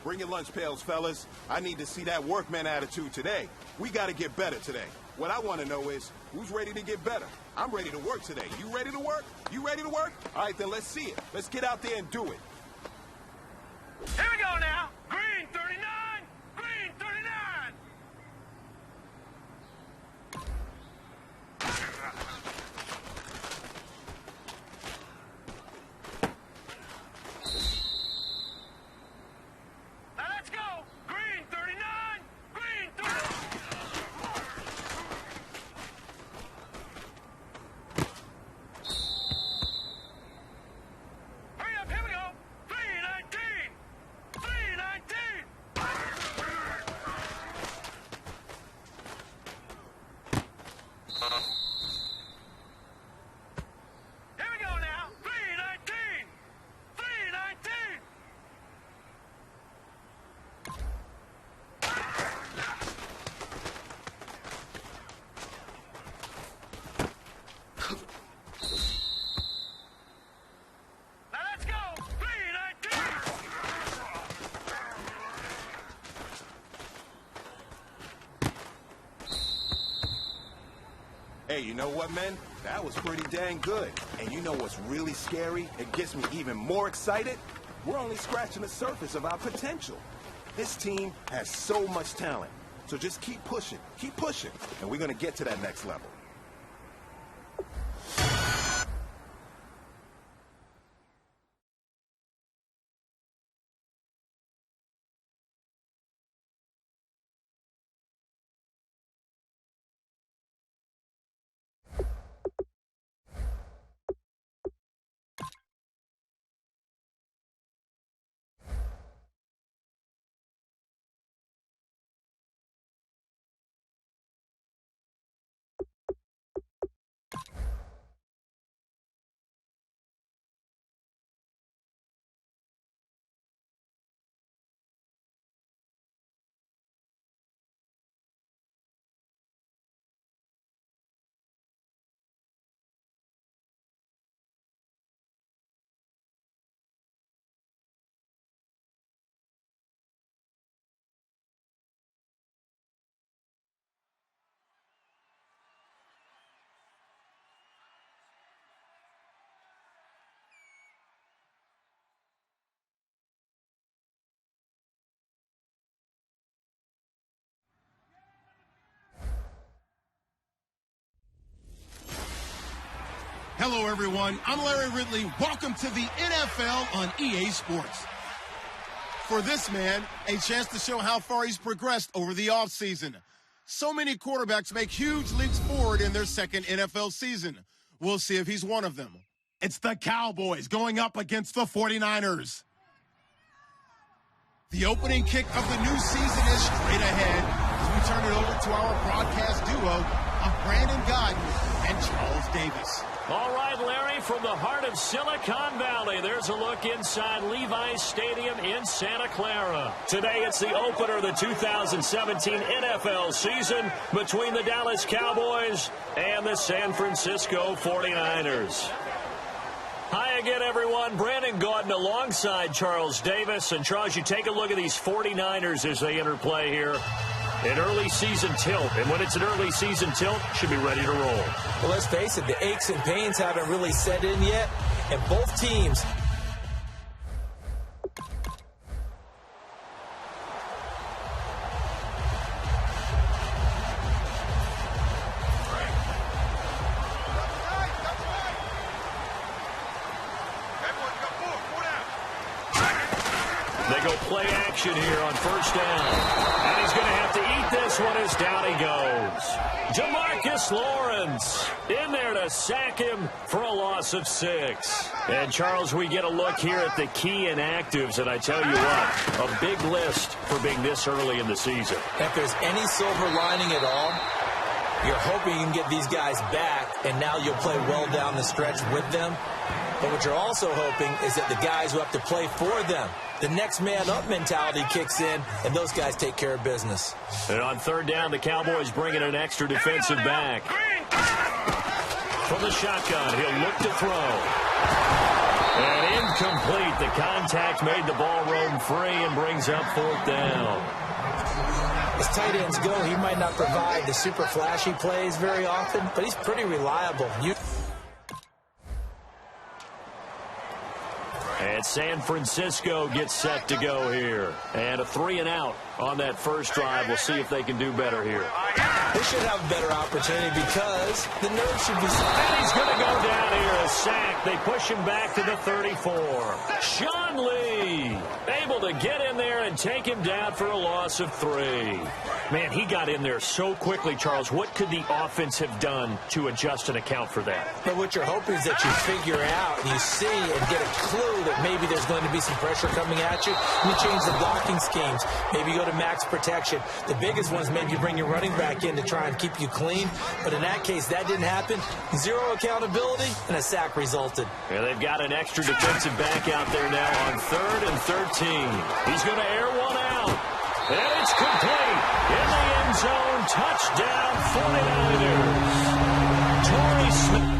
Bring your lunch pails, fellas. I need to see that workman attitude today. We got to get better today. What I want to know is, who's ready to get better? I'm ready to work today. You ready to work? You ready to work? All right, then let's see it. Let's get out there and do it. Here we go now. Green 39. Green 39. Now let's go. Green 39. Green 39. Hurry up. Here we go. 319. 319. Here we go now. 319. 319. Now let's go. 319. Hey, you know what, man? That was pretty dang good. And you know what's really scary? It gets me even more excited. We're only scratching the surface of our potential. This team has so much talent. So just keep pushing, and we're going to get to that next level. Hello, everyone. I'm Larry Ridley. Welcome to the NFL on EA Sports. For this man, a chance to show how far he's progressed over the offseason. So many quarterbacks make huge leaps forward in their second NFL season. We'll see if he's one of them. It's the Cowboys going up against the 49ers. The opening kick of the new season is straight ahead as we turn it over to our broadcast duo of Brandon Gaudin and Charles Davis. All right, Larry, from the heart of Silicon Valley, there's a look inside Levi's Stadium in Santa Clara. Today, it's the opener of the 2017 NFL season between the Dallas Cowboys and the San Francisco 49ers. Hi again, everyone. Brandon Gaudin alongside Charles Davis. And, Charles, you take a look at these 49ers as they interplay here. An early season tilt, and when it's an early season tilt, should be ready to roll. Well, let's face it, the aches and pains haven't really set in yet, and both teams They go play action here on first down. And he's going to have to eat this one as down he goes. Jamarcus Lawrence in there to sack him for a loss of 6. And, Charles, we get a look here at the key inactives, and I tell you what, a big list for being this early in the season. If there's any silver lining at all, you're hoping you can get these guys back, and now you'll play well down the stretch with them. But what you're also hoping is that the guys who have to play for them, the next man up mentality kicks in, and those guys take care of business. And on third down, the Cowboys bring in an extra defensive back. From the shotgun, he'll look to throw. And incomplete. The contact made the ball roam free and brings up 4th down. As tight ends go, he might not provide the super flashy plays very often, but he's pretty reliable. And San Francisco gets set to go here. And a 3-and-out on that first drive. We'll see if they can do better here. They should have a better opportunity because the nerves should be... And he's going to go down here, a sack. They push him back to the 34. Sean Lee able to get in there and take him down for a loss of 3. Man, he got in there so quickly, Charles. What could the offense have done to adjust and account for that? But what you're hoping is that you figure out and you see and get a clue that maybe there's going to be some pressure coming at you. And you change the blocking schemes. Maybe you go to max protection. The biggest one is maybe you bring your running back in to try and keep you clean. But in that case, that didn't happen. 0 accountability, and a sack resulted. Yeah, they've got an extra defensive back out there now on 3rd and 13. He's going to air one out. And it's complete. In the end zone, touchdown 49ers. Torrey Smith.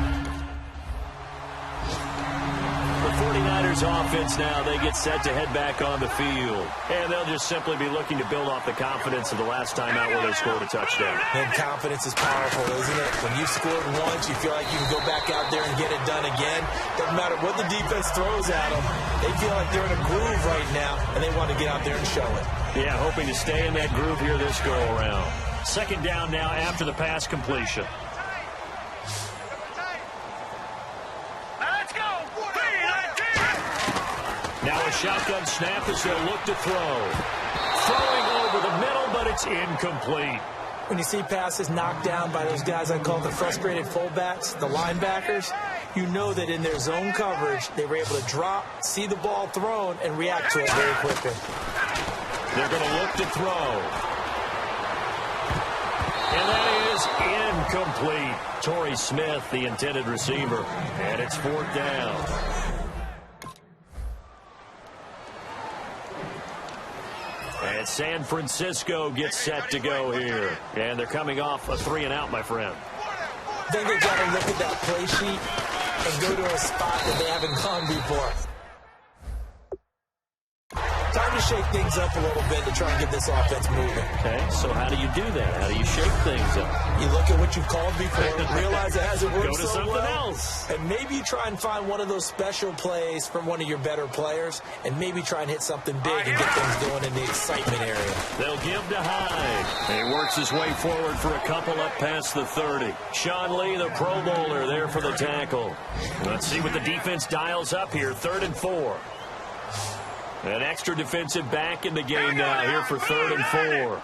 The 49ers offense now, they get set to head back on the field. And they'll just simply be looking to build off the confidence of the last time out where they scored a touchdown. And confidence is powerful, isn't it? When you've scored once, you feel like you can go back out there and get it done again. Doesn't matter what the defense throws at them. They feel like they're in a groove right now, and they want to get out there and show it. Yeah, hoping to stay in that groove here this go-around. 2nd down now after the pass completion. Let's go. Now a shotgun snap as they'll look to throw. Throwing over the middle, but it's incomplete. When you see passes knocked down by those guys I call the frustrated fullbacks, the linebackers, you know that in their zone coverage, they were able to drop, see the ball thrown, and react to it very quickly. They're going to look to throw. And that is incomplete. Torrey Smith, the intended receiver. And it's 4th down. And San Francisco gets set to go here. And they're coming off a 3-and-out, my friend. I think they've got to look at that play sheet and go to a spot that they haven't gone before. Time to shake things up a little bit to try and get this offense moving. Okay, so how do you do that? How do you shake things up? You look at what you've called before, realize it hasn't worked Go to so something well, else. and maybe you try and find one of those special plays from one of your better players, and maybe try and hit something big and get things going in the excitement area. They'll give to Hyde. He works his way forward for a couple up past the 30. Sean Lee, the Pro Bowler, there for the tackle. Let's see what the defense dials up here. 3rd and 4. An extra defensive back in the game now here for 3rd and 4.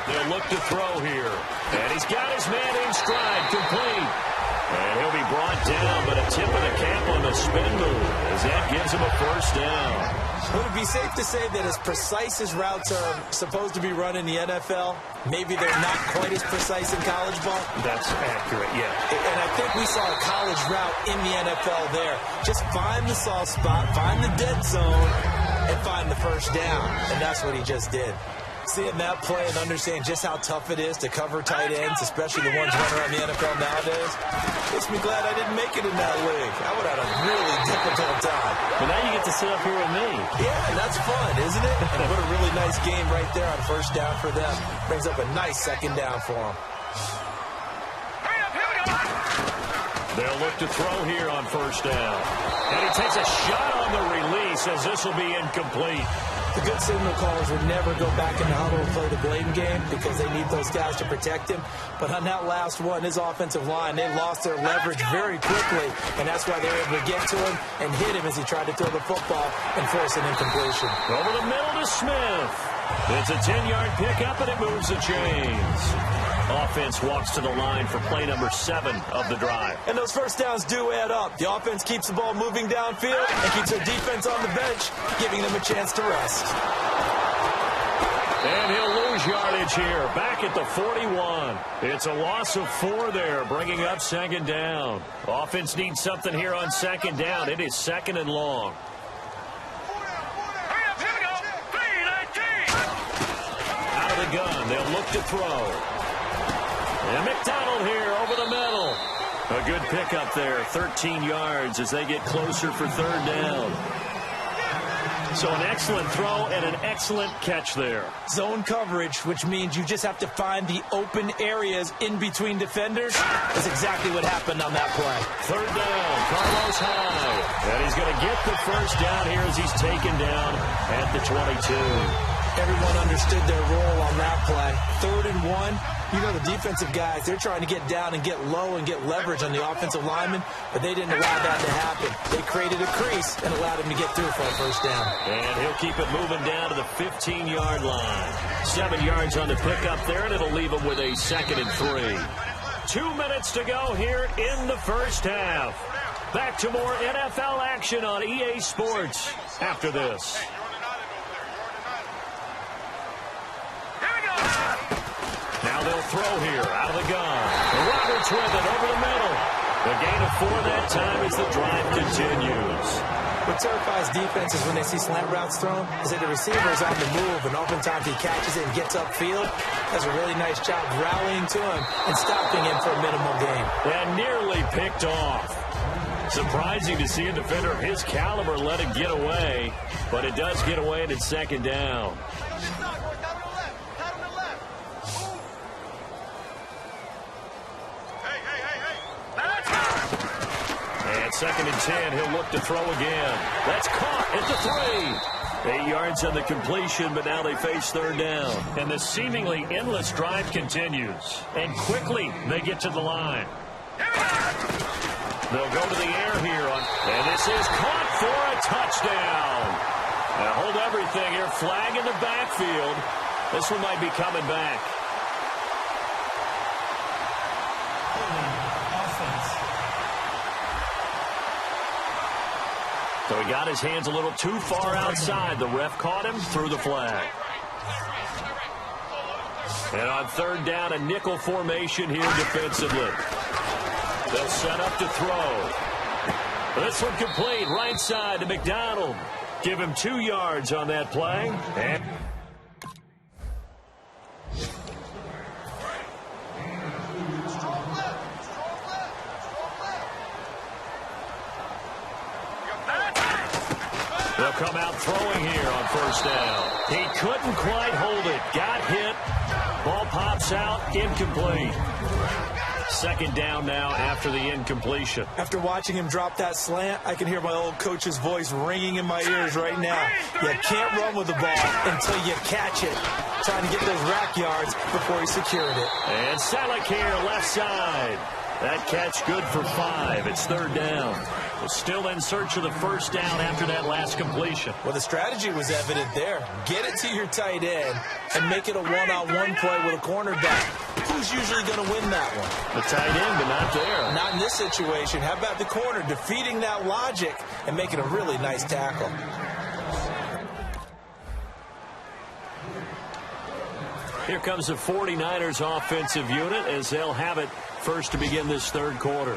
They'll look to throw here. And he's got his man in stride, complete. And he'll be brought down, but a tip of the cap on the spin move as that gives him a 1st down. Would it be safe to say that as precise as routes are supposed to be run in the NFL, maybe they're not quite as precise in college ball? That's accurate, yeah. And I think we saw a college route in the NFL there. Just find the soft spot, find the dead zone, and find the 1st down. And that's what he just did. Seeing that play and understand just how tough it is to cover tight ends, especially the ones running around the NFL nowadays, makes me glad I didn't make it in that league. I would have had a really difficult time. But now you get to sit up here with me. Yeah, and that's fun, isn't it? And what a really nice game right there on 1st down for them. Brings up a nice 2nd down for them. They'll look to throw here on 1st down. And he takes a shot on the release as this will be incomplete. The good signal callers would never go back in the huddle and play the blame game because they need those guys to protect him. But on that last one, his offensive line, they lost their leverage very quickly, and that's why they were able to get to him and hit him as he tried to throw the football and force an incompletion. Over the middle to Smith. It's a 10-yard pickup, and it moves the chains. Offense walks to the line for play number 7 of the drive. And those 1st downs do add up. The offense keeps the ball moving downfield and keeps their defense on the bench, giving them a chance to rest. And he'll lose yardage here, back at the 41. It's a loss of 4 there, bringing up 2nd down. Offense needs something here on 2nd down. It is 2nd and long. Out of the gun, they'll look to throw. And McDonald here over the middle. A good pickup there, 13 yards as they get closer for third down. So an excellent throw and an excellent catch there. Zone coverage, which means you just have to find the open areas in between defenders. That's exactly what happened on that play. Third down, Carlos Hyde. And he's going to get the first down here as he's taken down at the 22. Everyone understood their role on that play. 3rd and 1. You know the defensive guys, they're trying to get down and get low and get leverage on the offensive lineman, but they didn't allow that to happen. They created a crease and allowed him to get through for a first down. And he'll keep it moving down to the 15-yard line. 7 yards on the pickup there, and it'll leave him with a 2nd and 3. 2 minutes to go here in the first half. Back to more NFL action on EA Sports after this. Now they'll throw here out of the gun. Roberts with it over the middle. The gain of 4 that time as the drive continues. What terrifies defenses when they see slant routes thrown is that the receiver is on the move, and oftentimes he catches it and gets upfield. Does a really nice job rallying to him and stopping him for a minimal gain. And nearly picked off. Surprising to see a defender of his caliber let it get away, but it does get away and it's 2nd down. And 2nd and 10, he'll look to throw again. That's caught at the 3. 8 yards on the completion, but now they face 3rd down. And the seemingly endless drive continues. And quickly, they get to the line. They'll go to the air here. And this is caught for a touchdown. Now hold everything here. Flag in the backfield. This one might be coming back. So he got his hands a little too far outside. The ref caught him, threw the flag. And on 3rd down, a nickel formation here defensively. They'll set up to throw. This one complete, right side to McDonald. Give him 2 yards on that play. And they'll come out throwing here on 1st down. He couldn't quite hold it. Got hit. Ball pops out. Incomplete. 2nd down now after the incompletion. After watching him drop that slant, I can hear my old coach's voice ringing in my ears right now. You can't run with the ball until you catch it. Trying to get those rack yards before he secured it. And Selleck here, left side. That catch good for 5. It's 3rd down. Still in search of the 1st down after that last completion. Well, the strategy was evident there. Get it to your tight end and make it a one-on-one play with a cornerback. Who's usually going to win that one? The tight end, but not there. Not in this situation. How about the corner defeating that logic and making a really nice tackle? Here comes the 49ers offensive unit as they'll have it first to begin this 3rd quarter.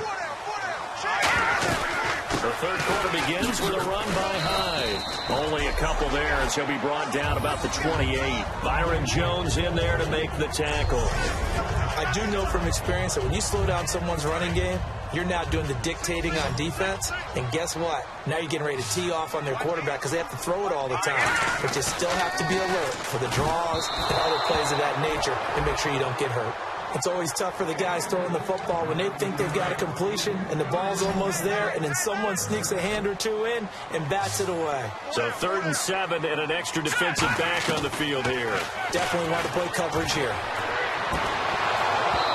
The 3rd quarter begins with a run by Hyde. Only a couple there as he'll be brought down about the 28. Byron Jones in there to make the tackle. I do know from experience that when you slow down someone's running game, you're now doing the dictating on defense. And guess what? Now you're getting ready to tee off on their quarterback because they have to throw it all the time. But you still have to be alert for the draws and other plays of that nature and make sure you don't get hurt. It's always tough for the guys throwing the football when they think they've got a completion and the ball's almost there, and then someone sneaks a hand or two in and bats it away. So 3rd and 7 and an extra defensive back on the field here. Definitely want to play coverage here.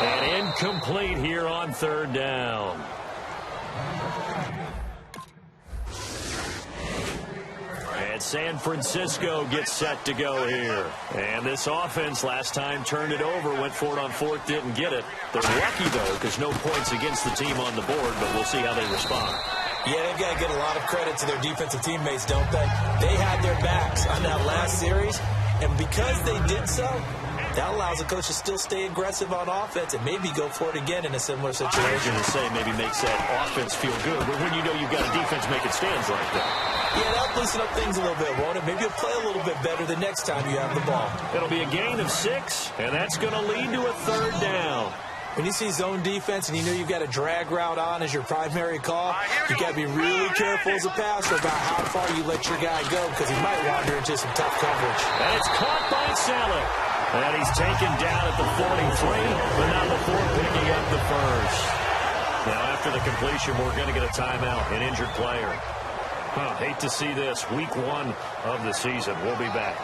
And incomplete here on 3rd down. And San Francisco gets set to go here. And this offense last time turned it over, went for it on 4th, didn't get it. They're lucky, though, because no points against the team on the board, but we'll see how they respond. Yeah, they've got to get a lot of credit to their defensive teammates, don't they? They had their backs on that last series, and because they did so, that allows the coach to still stay aggressive on offense and maybe go for it again in a similar situation. I was going to say maybe makes that offense feel good, but when you know you've got a defense making stands like that. Yeah, that'll loosen up things a little bit, won't it? Maybe you'll play a little bit better the next time you have the ball. It'll be a gain of 6, and that's going to lead to a 3rd down. When you see zone defense and you know you've got a drag route on as your primary call, you got to be really careful as a passer about how far you let your guy go because he might wander into some tough coverage. And it's caught by Selleck. And he's taken down at the 43, but not before picking up the first. Now, after the completion, we're going to get a timeout, an injured player. Hate to see this. Week 1 of the season. We'll be back.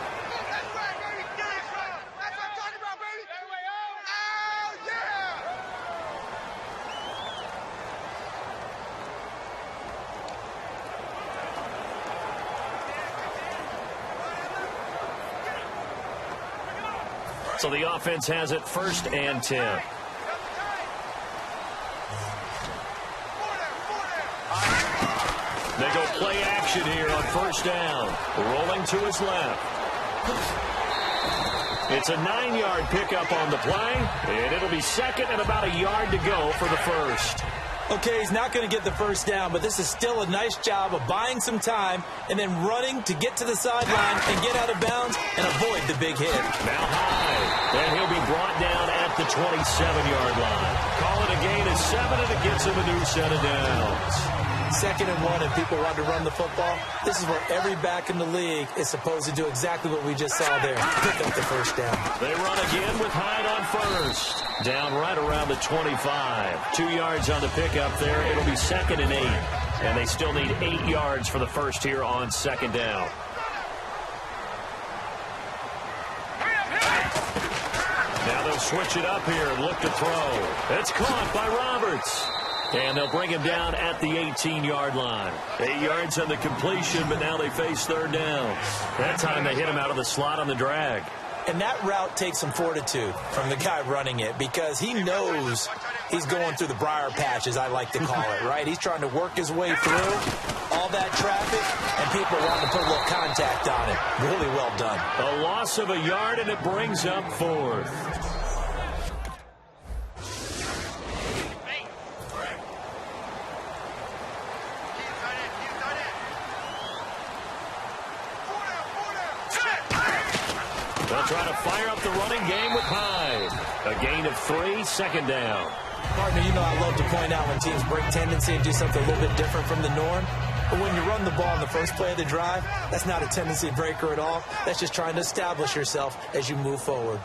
So the offense has it 1st and 10. They go play action here on 1st down. Rolling to his left. It's a 9-yard pickup on the play, and it'll be 2nd and about a yard to go for the first. Okay, he's not going to get the 1st down, but this is still a nice job of buying some time and then running to get to the sideline and get out of bounds and avoid the big hit. Now high, and he'll be brought down at the 27-yard line. Call it a gain of 7, and it gets him a new set of downs. 2nd and 1, and people want to run the football. This is where every back in the league is supposed to do exactly what we just saw there. Pick up the 1st down. They run again with Hyde on 1st. Down right around the 25. 2 yards on the pickup there. It'll be 2nd and 8. And they still need 8 yards for the first here on 2nd down. Now they'll switch it up here and look to throw. It's caught by Roberts. And they'll bring him down at the 18-yard line. 8 yards on the completion, but now they face 3rd down. That time they hit him out of the slot on the drag. And that route takes some fortitude from the guy running it because he knows he's going through the briar patch, as I like to call it, right? He's trying to work his way through all that traffic, and people want to put a little contact on it. Really well done. A loss of a yard, and it brings up 4th. They'll try to fire up the running game with Hyde. A gain of 3, 2nd down. Partner, you know I love to point out when teams break tendency and do something a little bit different from the norm. But when you run the ball in the first play of the drive, that's not a tendency breaker at all. That's just trying to establish yourself as you move forward.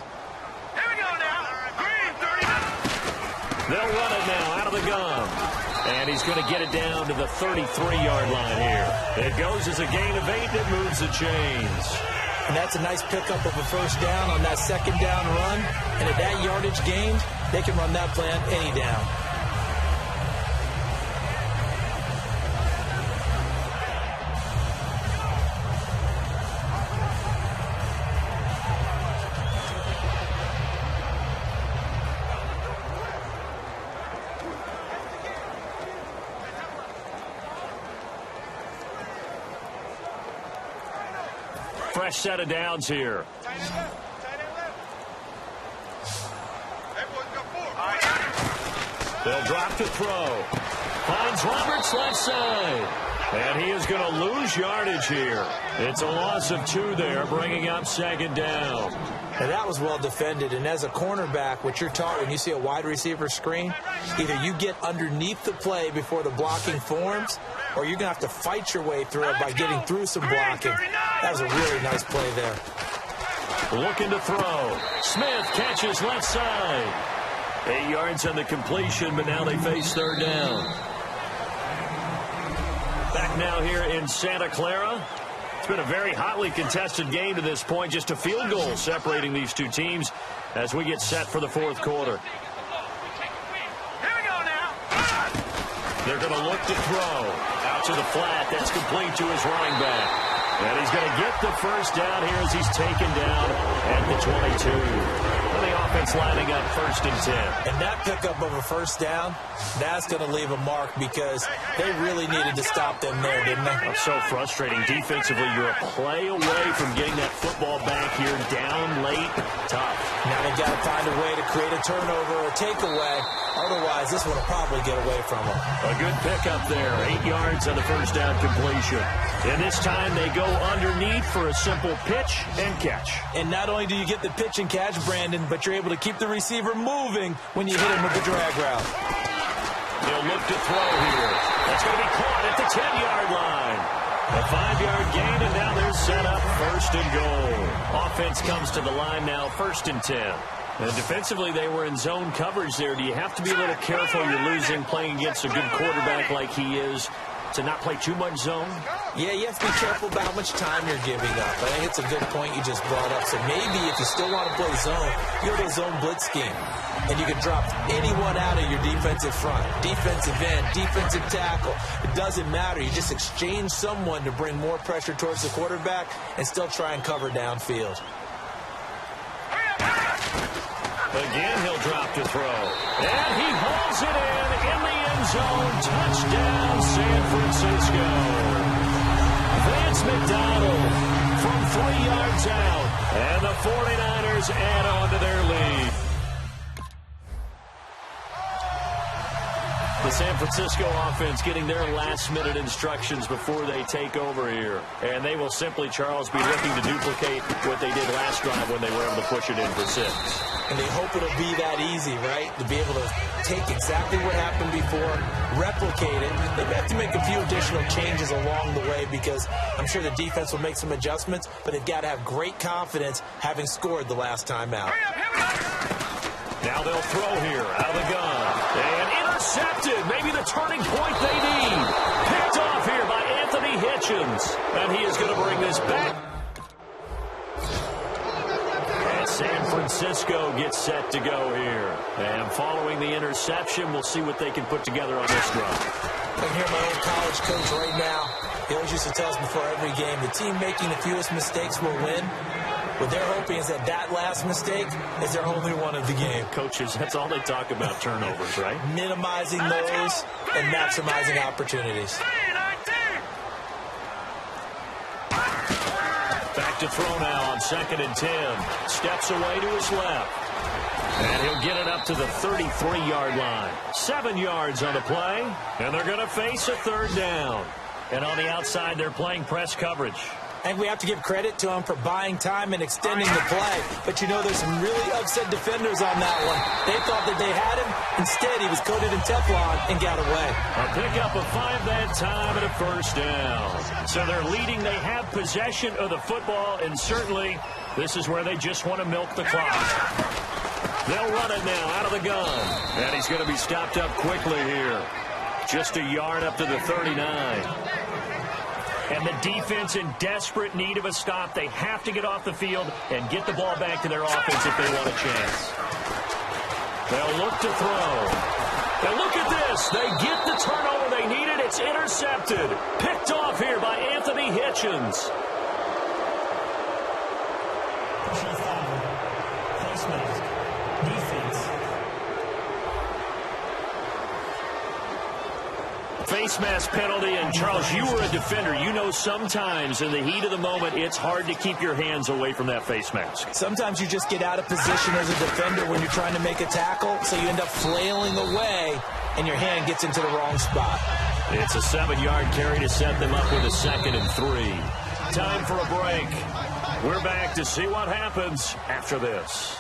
Here we go now. Green, 39. They'll run it now out of the gun. And he's going to get it down to the 33-yard line here. It goes as a gain of 8. It moves the chains. And that's a nice pickup of a 1st down on that 2nd down run. And at that yardage gained, they can run that play on any down. Fresh set of downs here. They'll drop to throw. Finds Roberts left side. And he is going to lose yardage here. It's a loss of 2 there, bringing up 2nd down. And that was well defended. And as a cornerback, what you're taught when you see a wide receiver screen, either you get underneath the play before the blocking forms, or you're going to have to fight your way through it by getting through some blocking. That was a really nice play there. Looking to throw. Smith catches left side. 8 yards on the completion, but now they face 3rd down. Back now here in Santa Clara. It's been a very hotly contested game to this point. Just a field goal separating these two teams as we get set for the 4th quarter. Here we go now. They're going to look to throw. Out to the flat. That's complete to his running back. And he's going to get the 1st down here as he's taken down at the 22. And the offense lining up 1st and 10. And that pickup of a 1st down, that's going to leave a mark because they really needed to stop them there, didn't they? That's so frustrating. Defensively, you're a play away from getting that football back here down late. Tough. Now they've got to find a way to create a turnover or takeaway. Otherwise, this one will probably get away from them. A good pickup there. 8 yards on the first down completion. And this time they go underneath for a simple pitch and catch. And not only do you get the pitch and catch, Brandon, but you're able to keep the receiver moving when you hit him with the drag route. He'll look to throw here. That's going to be caught at the 10-yard line. A 5-yard gain, and now they're set up first and goal. Offense comes to the line now, 1st and 10. And defensively, they were in zone coverage there. Do you have to be a little careful? You're losing, playing against a good quarterback like he is, to not play too much zone? Yeah, you have to be careful about how much time you're giving up. I think it's a good point you just brought up. So maybe if you still want to play zone, you go to a zone blitz scheme. And you can drop anyone out of your defensive front. Defensive end, defensive tackle. It doesn't matter. You just exchange someone to bring more pressure towards the quarterback and still try and cover downfield. Again, he'll drop to throw. And he hauls it in the end zone. Touchdown, San Francisco. Vance McDonald from 3 yards out. And the 49ers add on to their lead. The San Francisco offense getting their last-minute instructions before they take over here. And they will simply, Charles, be looking to duplicate what they did last drive when they were able to push it in for 6. And they hope it'll be that easy, right? To be able to take exactly what happened before, replicate it. They have to make a few additional changes along the way because I'm sure the defense will make some adjustments, but they've got to have great confidence having scored the last time out. Now they'll throw here out of the gun. And intercepted. Maybe the turning point they need. Picked off here by Anthony Hitchens. And he is going to bring this back. And San Francisco gets set to go here. And following the interception, we'll see what they can put together on this drive. I can hear my old college coach right now. He always used to tell us before every game, the team making the fewest mistakes will win. What they're hoping is that last mistake is their only one of the game. Coaches, that's all they talk about, turnovers, right? Minimizing those and maximizing opportunities. Back to throw now on 2nd and 10. Steps away to his left. And he'll get it up to the 33-yard line. 7 yards on the play. And they're going to face a 3rd down. And on the outside, they're playing press coverage. And we have to give credit to him for buying time and extending the play. But you know there's some really upset defenders on that one. They thought that they had him. Instead, he was coated in Teflon and got away. A pickup of 5 that time and a 1st down. So they're leading. They have possession of the football, and certainly this is where they just want to milk the clock. They'll run it now out of the gun. And he's going to be stopped up quickly here. Just a yard up to the 39. And the defense in desperate need of a stop. They have to get off the field and get the ball back to their offense if they want a chance. They'll look to throw. And look at this. They get the turnover they needed. It's intercepted. Picked off here by Anthony Hitchens. Personal foul. Face mask. Defense. Face mask penalty, and Charles, you were a defender. You know sometimes in the heat of the moment, it's hard to keep your hands away from that face mask. Sometimes you just get out of position as a defender when you're trying to make a tackle, so you end up flailing away, and your hand gets into the wrong spot. It's a 7-yard carry to set them up with a 2nd and 3. Time for a break. We're back to see what happens after this.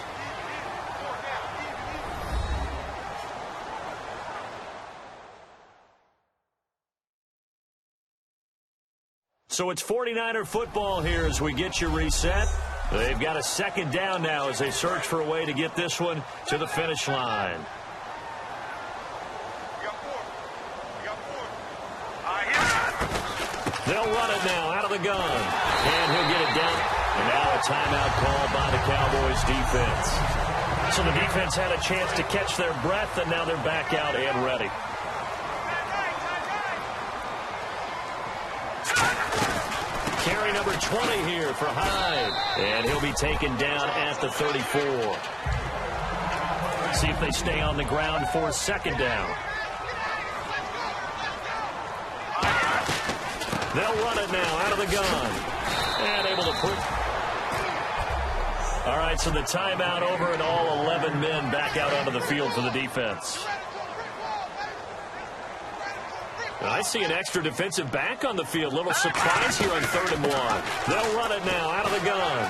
So it's 49er football here as we get you reset. They've got a 2nd down now as they search for a way to get this one to the finish line. They'll run it now out of the gun. And he'll get it down. And now a timeout called by the Cowboys defense. So the defense had a chance to catch their breath, and now they're back out and ready. Carry number 20 here for Hyde. And he'll be taken down at the 34. See if they stay on the ground for 2nd down. They'll run it now out of the gun. And able to put... All right, so the timeout over and all 11 men back out onto the field for the defense. I see an extra defensive back on the field. Little surprise here on 3rd and 1. They'll run it now out of the gun.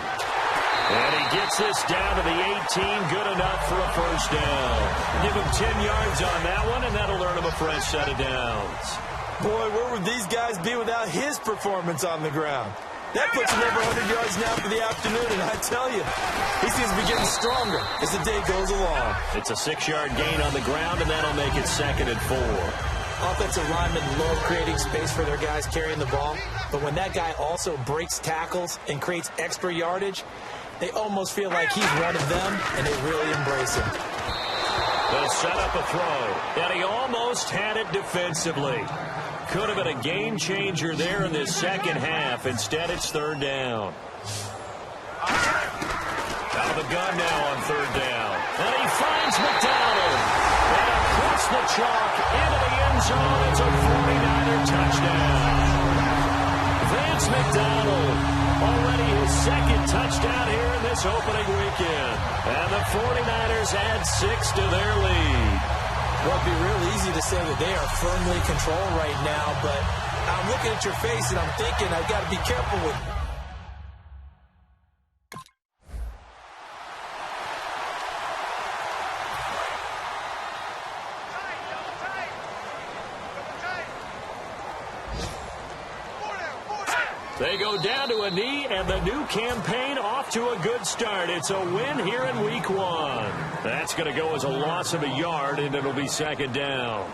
And he gets this down to the 18. Good enough for a first down. Give him 10 yards on that one, and that'll earn him a fresh set of downs. Boy, where would these guys be without his performance on the ground? That puts him over 100 yards now for the afternoon, and I tell you, he seems to be getting stronger as the day goes along. It's a 6-yard gain on the ground, and that'll make it 2nd and 4. Offensive linemen love creating space for their guys carrying the ball, but when that guy also breaks tackles and creates extra yardage, they almost feel like he's one of them, and they really embrace him. They'll set up a throw, and he almost had it defensively. Could have been a game changer there in this second half. Instead, it's 3rd down. Out of the gun now on 3rd down. And he finds McDonald. And across the chalk into the end zone. It's a 49er touchdown. Vance McDonald, already his 2nd touchdown here in this opening weekend. And the 49ers add 6 to their lead. Well, it'd be real easy to say that they are firmly controlled right now, but I'm looking at your face and I'm thinking I've got to be careful with it. They go down to a knee, and the new campaign off to a good start. It's a win here in week 1. That's going to go as a loss of a yard, and it'll be 2nd down.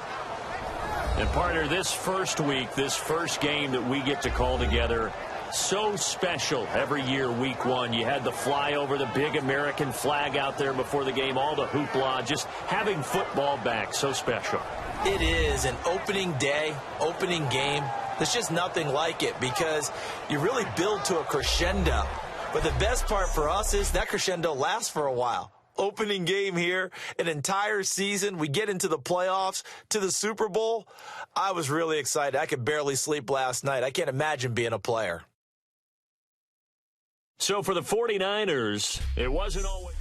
And, partner, this first week, this first game that we get to call together, so special every year, week 1. You had the flyover, the big American flag out there before the game, all the hoopla, just having football back, so special. It is an opening day, opening game. There's just nothing like it because you really build to a crescendo. But the best part for us is that crescendo lasts for a while. Opening game here, an entire season. We get into the playoffs, to the Super Bowl. I was really excited. I could barely sleep last night. I can't imagine being a player. So for the 49ers, it wasn't always...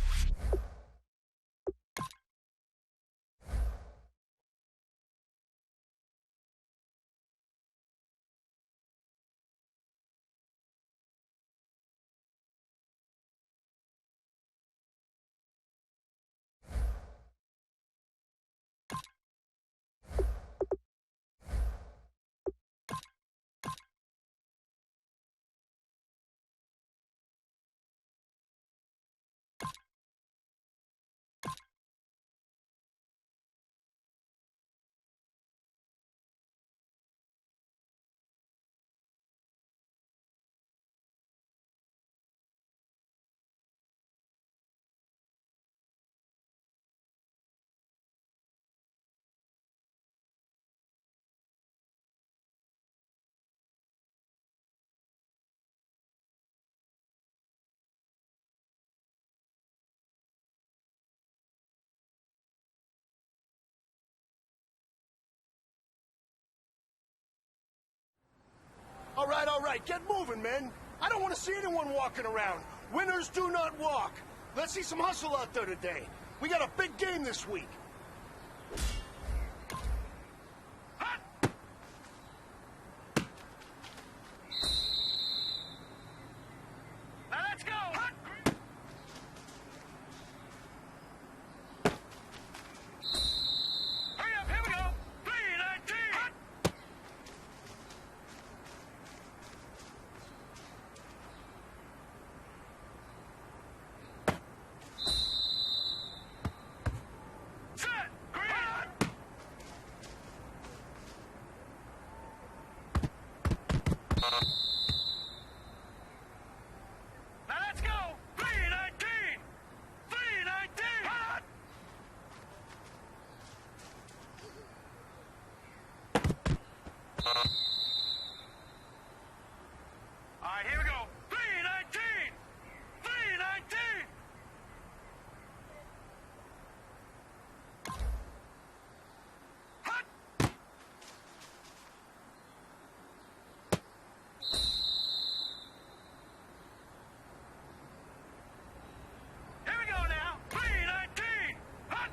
All right, get moving, men. I don't want to see anyone walking around. Winners do not walk. Let's see some hustle out there today. We got a big game this week. Now let's go. Hurry up, here we go. 3-19. All right, here we go. 3-19. 3-19. Hut. Here we go now. 3-19. Hut.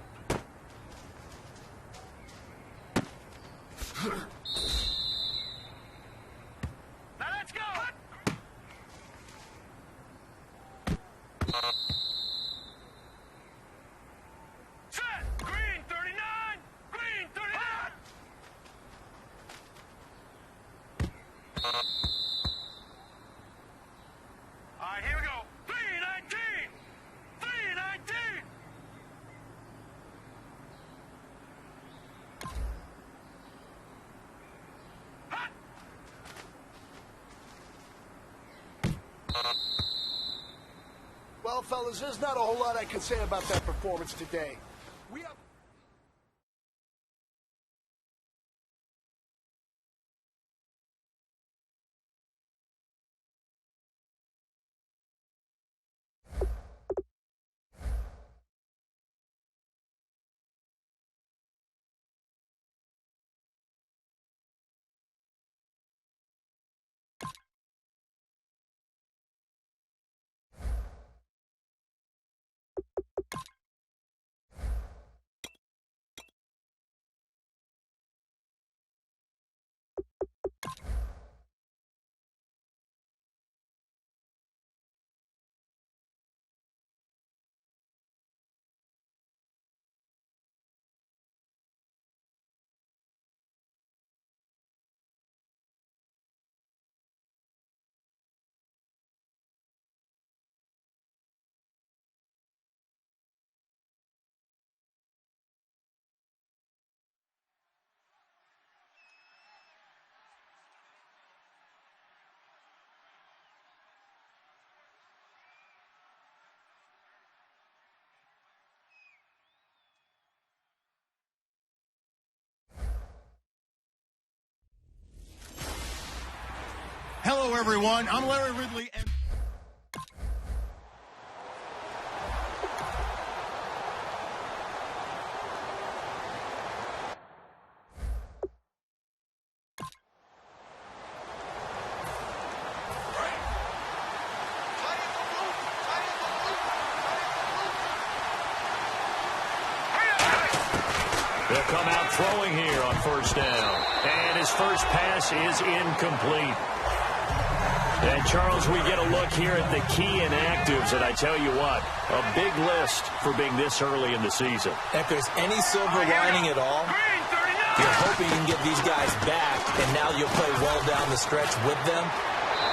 fellas, there's not a whole lot I can say about that performance today. We have... Hello, everyone. I'm Larry Ridley. And They'll come out throwing here on first down. And his first pass is incomplete. And, Charles, we get a look here at the key inactives, and I tell you what, a big list for being this early in the season. If there's any silver lining at all, you're hoping you can get these guys back, and now you'll play well down the stretch with them.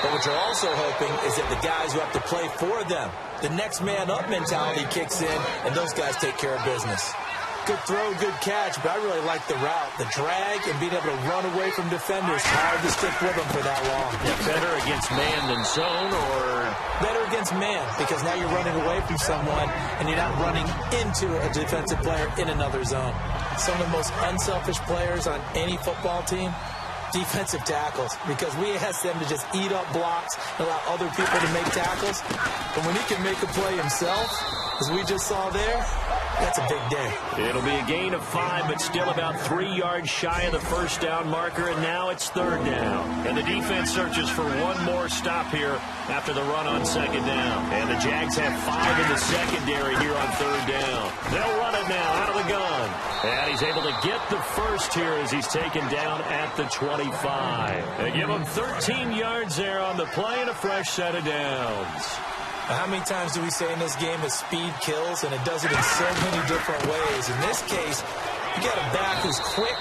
But what you're also hoping is that the guys who have to play for them, the next man up mentality kicks in, and those guys take care of business. Good throw, good catch, but I really like the route. The drag and being able to run away from defenders. Hard to stick with them for that long. Yeah, better against man than zone, or? Better against man, because now you're running away from someone and you're not running into a defensive player in another zone. Some of the most unselfish players on any football team, defensive tackles, because we ask them to just eat up blocks and allow other people to make tackles. But when he can make a play himself, as we just saw there, that's a big day. It'll be a gain of 5, but still about 3 yards shy of the first down marker, and now it's third down. And the defense searches for one more stop here after the run on second down. And the Jags have 5 in the secondary here on third down. They'll run it now out of the gun. And he's able to get the first here as he's taken down at the 25. They give him 13 yards there on the play and a fresh set of downs. How many times do we say in this game that speed kills, and it does it in so many different ways? In this case, you got a back who's quick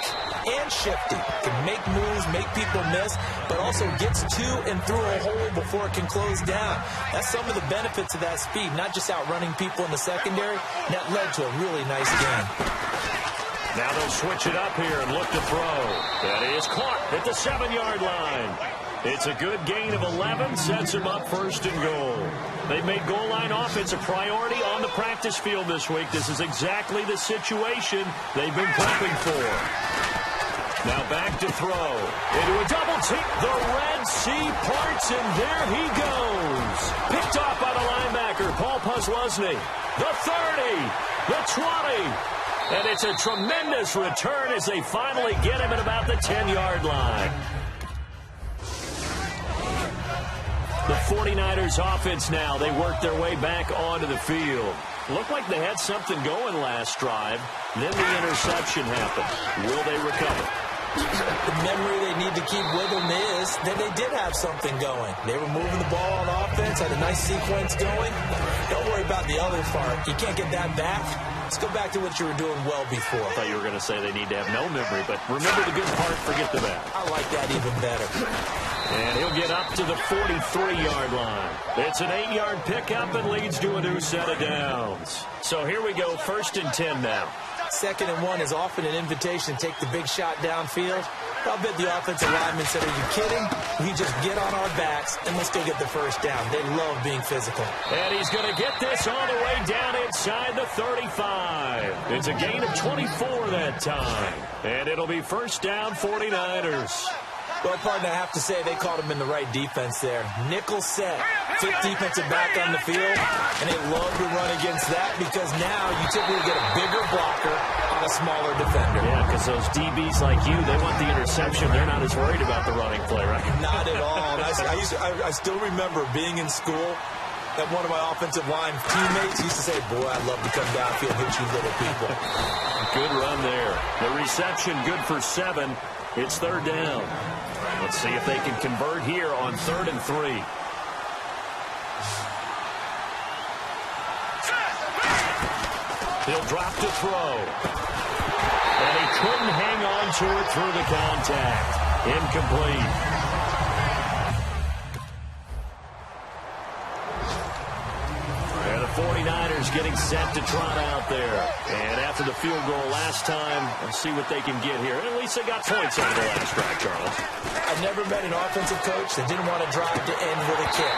and shifty, can make moves, make people miss, but also gets to and through a hole before it can close down. That's some of the benefits of that speed, not just outrunning people in the secondary. And that led to a really nice game. Now they'll switch it up here and look to throw. That is caught at the 7-yard line. It's a good gain of 11, sets him up first and goal. They've made goal line offense a priority on the practice field this week. This is exactly the situation they've been prepping for. Now back to throw. Into a double team. The Red Sea parts, and there he goes. Picked off by the linebacker, Paul Posluszny. The 30, the 20. And it's a tremendous return as they finally get him at about the 10-yard line. The 49ers offense now, they work their way back onto the field. Looked like they had something going last drive. Then the interception happened. Will they recover? The memory they need to keep with them is that they did have something going. They were moving the ball on offense, had a nice sequence going. Don't worry about the other part. You can't get that back. Let's go back to what you were doing well before. I thought you were going to say they need to have no memory, but remember the good part, forget the bad. I like that even better. And he'll get up to the 43-yard line. It's an 8-yard pickup and leads to a new set of downs. So here we go, 1st and 10 now. 2nd and 1 is often an invitation to take the big shot downfield. I'll bet the offensive lineman said, are you kidding? We just get on our backs and let's go get the first down. They love being physical. And he's going to get this all the way down inside the 35. It's a gain of 24 that time. And it'll be first down 49ers. Well, partner, I have to say they called him in the right defense there. Nickel set, 5th defensive back on the field, and they love to run against that because now you typically get a bigger blocker on a smaller defender. Yeah, because those DBs like you, they want the interception. They're not as worried about the running play, right? Not at all. I still remember being in school that one of my offensive line teammates used to say, boy, I'd love to come downfield and hit you little people. Good run there. The reception good for 7. It's 3rd down. Let's see if they can convert here on 3rd and 3. He'll drop to throw. And he couldn't hang on to it through the contact. Incomplete. And the 49ers getting set to trot out there. And after the field goal last time, let's see what they can get here. At least they got points on the last drive, Charles. I've never met an offensive coach that didn't want to drive to end with a kick.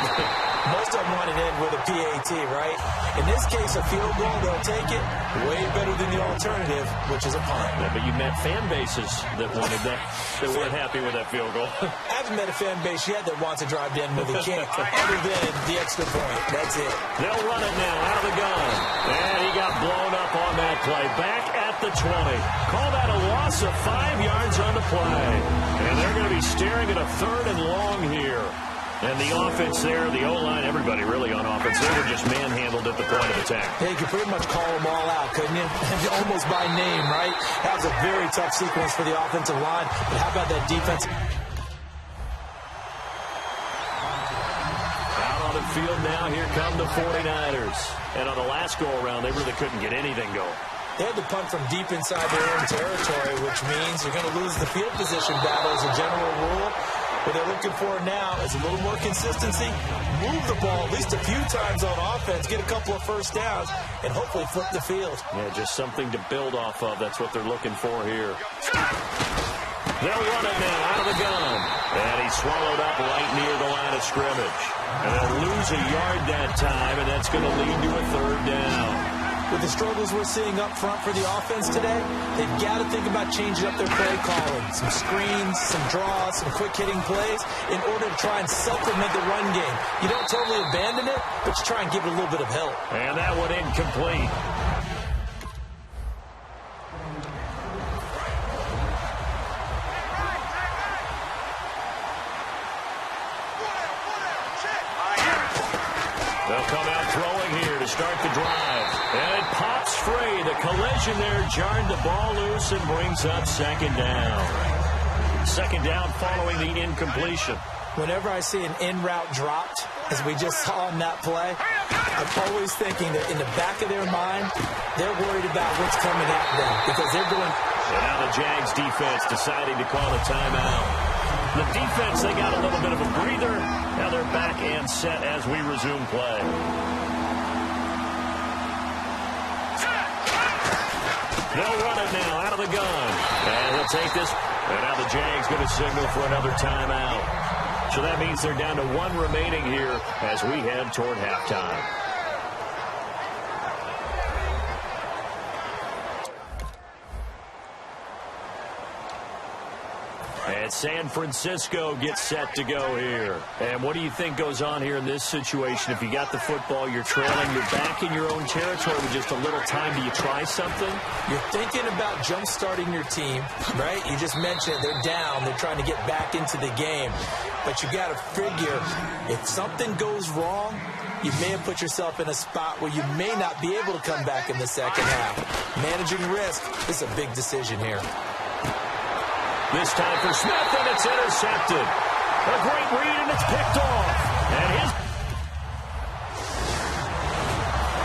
Most of them want to end with a PAT, right? In this case, a field goal, they'll take it. Way better than the alternative, which is a punt. Yeah, but you met fan bases that wanted that, that weren't happy with that field goal. I haven't met a fan base yet that wants to drive to end with a kick, other than the extra point. That's it. They'll run it now out of the gun. And he got blown up on that play. Back at the 20. Call that a loss of 5 yards on the play. And they're going to be staring at a 3rd and long here. And the offense there, the O-line, everybody really on offense, they were just manhandled at the point of attack. Yeah, you could pretty much call them all out, couldn't you? Almost by name, right? That was a very tough sequence for the offensive line. But how about that defense? Out on the field now, here come the 49ers. And on the last go-around, they really couldn't get anything going. They had to punt from deep inside their own territory, which means you're going to lose the field position battle as a general rule. What they're looking for now is a little more consistency, move the ball at least a few times on offense, get a couple of first downs, and hopefully flip the field. Yeah, just something to build off of. That's what they're looking for here. They'll run it now out of the gun. And he's swallowed up right near the line of scrimmage. And they'll lose a yard that time, and that's going to lead to a 3rd down. With the struggles we're seeing up front for the offense today, they've got to think about changing up their play calling. Some screens, some draws, some quick-hitting plays in order to try and supplement the run game. You don't totally abandon it, but you try and give it a little bit of help. And that one incomplete. They'll come out throwing here to start the drive. And it pops free. The collision there jarred the ball loose and brings up 2nd down. 2nd down following the incompletion. Whenever I see an in-route dropped, as we just saw in that play, I'm always thinking that in the back of their mind, they're worried about what's coming at them because they're going. And now the Jags defense deciding to call a timeout. The defense, they got a little bit of a breather. Now they're back and set as we resume play. They'll run it now out of the gun. And he'll take this. And now the Jags going to signal for another timeout. So that means they're down to 1 remaining here as we head toward halftime. And San Francisco gets set to go here. And what do you think goes on here in this situation? If you got the football, you're trailing, you're back in your own territory with just a little time. Do you try something? You're thinking about jump-starting your team, right? You just mentioned they're down. They're trying to get back into the game. But you got to figure if something goes wrong, you may have put yourself in a spot where you may not be able to come back in the second half. Managing risk is a big decision here. This time for Smith, and it's intercepted. A great read, and it's picked off. And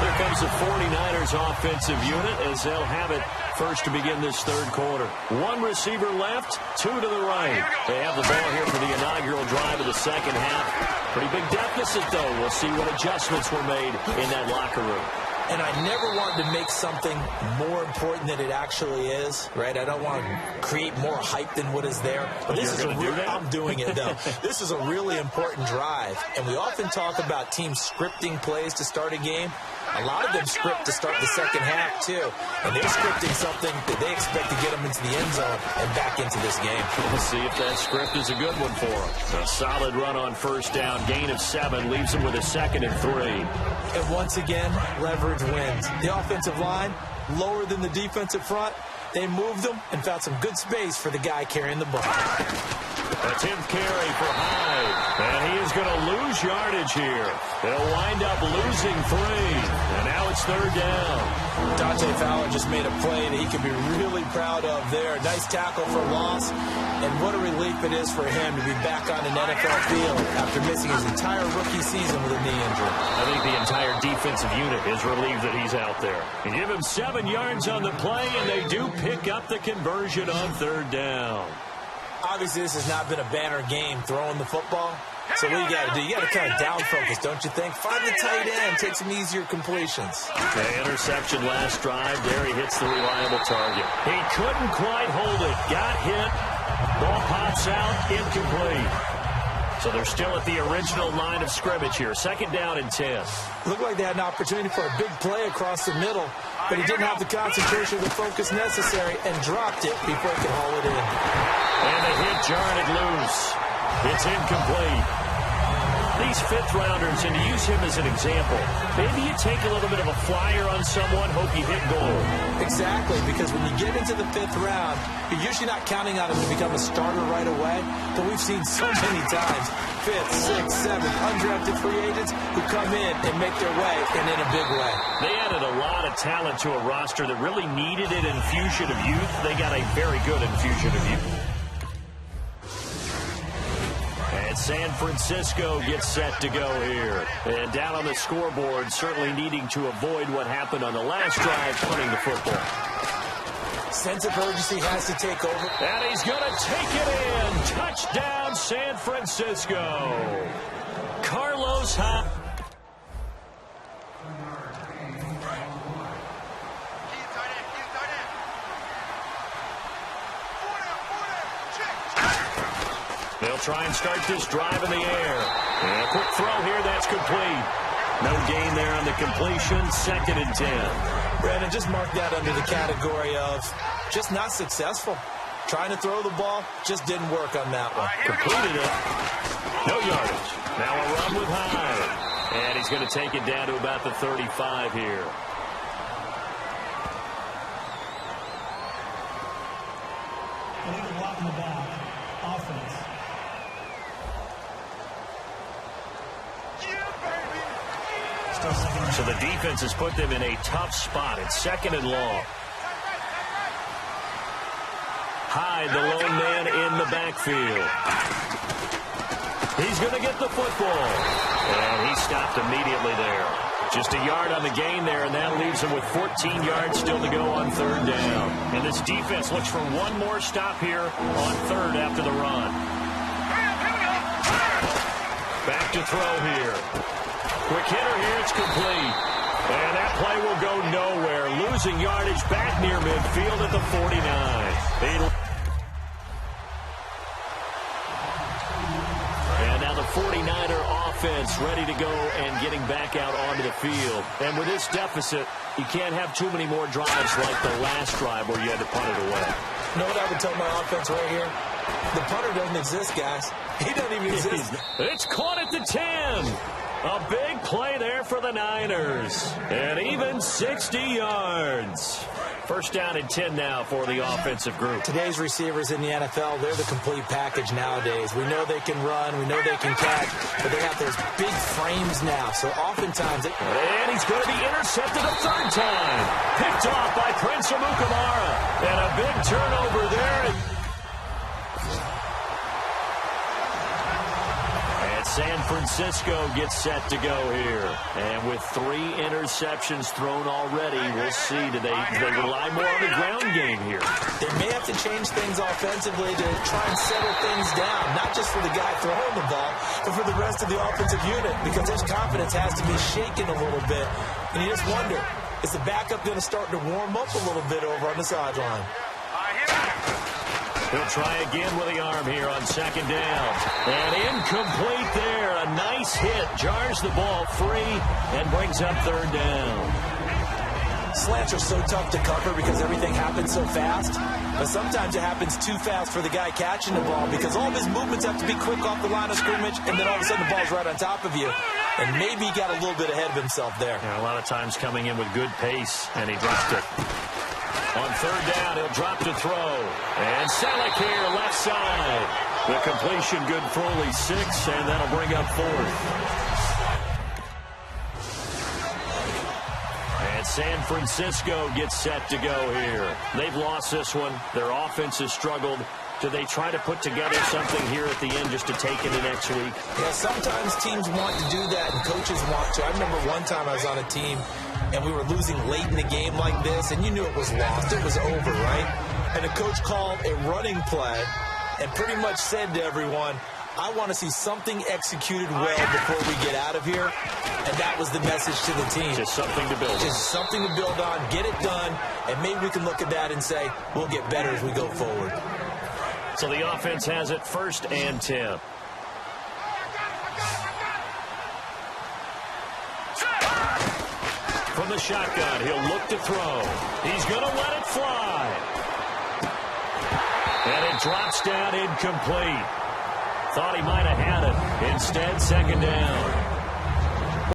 here comes the 49ers offensive unit as they'll have it first to begin this 3rd quarter. 1 receiver left, 2 to the right. They have the ball here for the inaugural drive of the second half. Pretty big deficit, though. We'll see what adjustments were made in that locker room. And I never wanted to make something more important than it actually is, right? I don't want to create more hype than what is there. But this is I'm doing it, though. This is a really important drive. And we often talk about teams scripting plays to start a game. A lot of them script to start the second half, too. And they're scripting something that they expect to get them into the end zone and back into this game. We'll see if that script is a good one for them. A solid run on first down. Gain of 7 leaves them with a 2nd and 3. And once again, leverage wins. The offensive line, lower than the defensive front. They moved them and found some good space for the guy carrying the ball. A 10th carry for Hyde. And he is going to lose yardage here. They'll wind up losing 3. And now it's 3rd down. Dante Fowler just made a play that he could be really proud of there. Nice tackle for loss. And what a relief it is for him to be back on an NFL field after missing his entire rookie season with a knee injury. I think the entire defensive unit is relieved that he's out there. You give him 7 yards on the play, and they do pick up the conversion on 3rd down. Obviously, this has not been a banner game throwing the football. So what you got to do? You got to kind of down focus, don't you think? Find the tight end, take some easier completions. The interception last drive. There he hits the reliable target. He couldn't quite hold it. Got hit. Ball pops out, incomplete. So they're still at the original line of scrimmage here. 2nd down and 10. Looked like they had an opportunity for a big play across the middle, but he didn't have the concentration or the focus necessary and dropped it before he could haul it in. And the hit jarred it loose. It's incomplete. These 5th-rounders, and to use him as an example, maybe you take a little bit of a flyer on someone, hope you hit goal. Exactly, because when you get into the 5th round, you're usually not counting on him to become a starter right away, but we've seen so many times 5th, 6th, 7th, undrafted free agents who come in and make their way, and in a big way. They added a lot of talent to a roster that really needed an infusion of youth. They got a very good infusion of youth. And San Francisco gets set to go here. And down on the scoreboard, certainly needing to avoid what happened on the last drive, punting the football. Sense of urgency has to take over. And he's going to take it in. Touchdown, San Francisco. Carlos Hyde. They'll try and start this drive in the air. And a quick throw here, that's complete. No gain there on the completion, 2nd and 10. Brandon, just mark that under the category of just not successful. Trying to throw the ball, just didn't work on that one. Completed it. No yardage. Now a run with Hyde. And he's going to take it down to about the 35 here. Illegal block in the back. Offense. So the defense has put them in a tough spot. It's 2nd and long. Hyde, the lone man in the backfield. He's going to get the football. And he stopped immediately there. Just a yard on the gain there, and that leaves him with 14 yards still to go on 3rd down. And this defense looks for one more stop here on 3rd after the run. Back to throw here. Quick hitter here, it's complete. And that play will go nowhere. Losing yardage back near midfield at the 49. And now the 49er offense ready to go and getting back out onto the field. And with this deficit, you can't have too many more drives like the last drive where you had to punt it away. You know what I would tell my offense right here? The punter doesn't exist, guys. He doesn't even exist. It's caught at the 10. A big play there for the Niners. And even 60 yards. 1st down and 10 now for the offensive group. Today's receivers in the NFL, they're the complete package nowadays. We know they can run, we know they can catch, but they have those big frames now. So oftentimes and he's going to be intercepted a 3rd time. Picked off by Prince Amukamara. And a big turnover there. San Francisco Francisco gets set to go here. And with 3 interceptions thrown already, we'll see. Do they rely more on the ground game here? They may have to change things offensively to try and settle things down, not just for the guy throwing the ball, but for the rest of the offensive unit, because his confidence has to be shaken a little bit. And you just wonder, is the backup going to start to warm up a little bit over on the sideline? He'll try again with the arm here on 2nd down. And incomplete there. A nice hit. Jars the ball free and brings up 3rd down. Slants are so tough to cover because everything happens so fast. But sometimes it happens too fast for the guy catching the ball because all of his movements have to be quick off the line of scrimmage, and then all of a sudden the ball's right on top of you. And maybe he got a little bit ahead of himself there. Yeah, a lot of times coming in with good pace, and he dropped it. On 3rd down, he'll drop to throw. And Selleck here, left side. The completion good for only 6, and that'll bring up 4th. And San Francisco gets set to go here. They've lost this one. Their offense has struggled. Do they try to put together something here at the end just to take into next week? Yeah, sometimes teams want to do that and coaches want to. I remember one time I was on a team and we were losing late in the game like this, and you knew it was lost. It was over, right? And the coach called a running play and pretty much said to everyone, I want to see something executed well before we get out of here. And that was the message to the team. Just something to build on. Just something to build on, get it done, and maybe we can look at that and say, we'll get better as we go forward. So the offense has it 1st and 10. From the shotgun, he'll look to throw. He's going to let it fly. And it drops down incomplete. Thought he might have had it. Instead, 2nd down.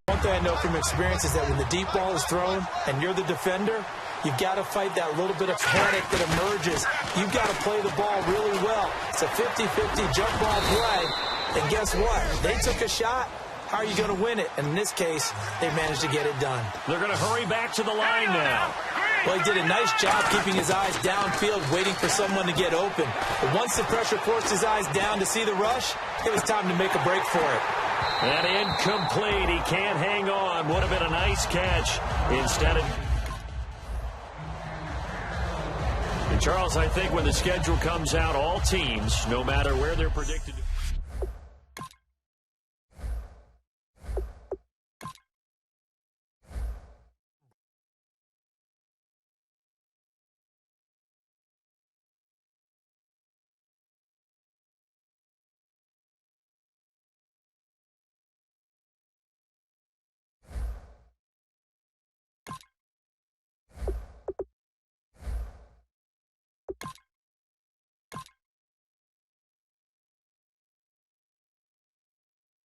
One thing I know from experience is that when the deep ball is thrown and you're the defender, you've got to fight that little bit of panic that emerges. You've got to play the ball really well. It's a 50-50 jump ball play. And guess what? They took a shot. How are you going to win it? And in this case, they managed to get it done. They're going to hurry back to the line now. Well, he did a nice job keeping his eyes downfield, waiting for someone to get open. But once the pressure forced his eyes down to see the rush, it was time to make a break for it. And incomplete. He can't hang on. Would have been a nice catch. Instead of... And Charles, I think when the schedule comes out, all teams, no matter where they're predicted to...